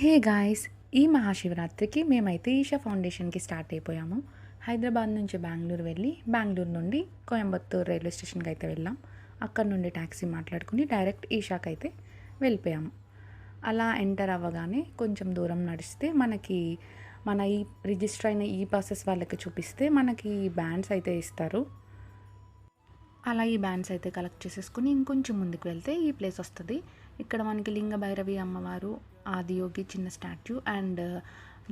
Hey guys, ఈ మహాశివరాత్రికి మేమైతే ఈషా ఫౌండేషన్కి స్టార్ట్ అయిపోయాము. హైదరాబాద్ నుంచి బెంగళూరు వెళ్ళి బెంగళూరు నుండి కోయంబత్తూర్ రైల్వే స్టేషన్కి అయితే వెళ్ళాం. అక్కడ నుండి ట్యాక్సీ మాట్లాడుకుని డైరెక్ట్ ఈషాకి అయితే వెళ్ళిపోయాము. అలా ఎంటర్ అవ్వగానే కొంచెం దూరం నడిస్తే మనకి మన ఈ రిజిస్టర్ అయిన ఈ పాసెస్ వాళ్ళకి చూపిస్తే మనకి బ్యాండ్స్ అయితే ఇస్తారు. అలా ఈ బ్యాండ్స్ అయితే కలెక్ట్ చేసేసుకుని ఇంకొంచెం ముందుకు వెళ్తే ఈ ప్లేస్ వస్తుంది. ఇక్కడ మనకి లింగ భైరవి అమ్మవారు, ఆదియోగి చిన్న స్టాచ్యూ అండ్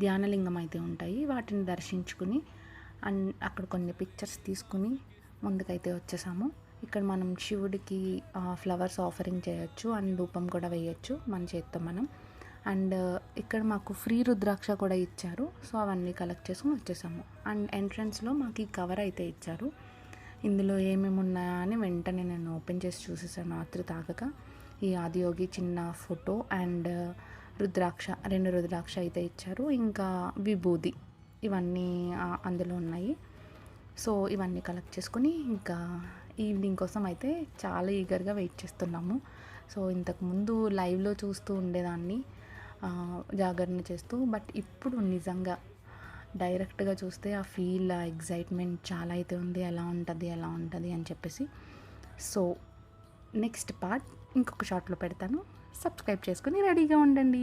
ధ్యానలింగం అయితే ఉంటాయి. వాటిని దర్శించుకుని అండ్ అక్కడ కొన్ని పిక్చర్స్ తీసుకుని ముందుకైతే వచ్చేసాము. ఇక్కడ మనం శివుడికి ఫ్లవర్స్ ఆఫరింగ్ చేయొచ్చు అండ్ ధూపం కూడా వేయచ్చు మన చేత్తో మనం. అండ్ ఇక్కడ మాకు ఫ్రీ రుద్రాక్ష కూడా ఇచ్చారు. సో అవన్నీ కలెక్ట్ చేసుకుని వచ్చేసాము. అండ్ ఎంట్రన్స్లో మాకు ఈ కవర్ అయితే ఇచ్చారు. ఇందులో ఏమేమి ఉన్నాయా అని వెంటనే నేను ఓపెన్ చేసి చూసేసాను ఆతృత. ఈ ఆదియోగి చిన్న ఫోటో అండ్ రుద్రాక్ష, 2 రుద్రాక్ష అయితే ఇచ్చారు. ఇంకా విభూది, ఇవన్నీ అందులో ఉన్నాయి. సో ఇవన్నీ కలెక్ట్ చేసుకొని ఇంకా ఈవినింగ్ కోసం అయితే చాలా ఈగర్గా వెయిట్ చేస్తున్నాము. సో ఇంతకుముందు లైవ్లో చూస్తూ ఉండేదాన్ని జాగరణ చేస్తూ, బట్ ఇప్పుడు నిజంగా డైరెక్ట్గా చూస్తే ఆ ఫీల్, ఆ ఎగ్జైట్మెంట్ చాలా అయితే ఉంది. ఎలా ఉంటుంది అని చెప్పేసి. సో నెక్స్ట్ పార్ట్ ఇంకొక షార్ట్లో పెడతాను. సబ్స్క్రైబ్ చేసుకుని రెడీగా ఉండండి.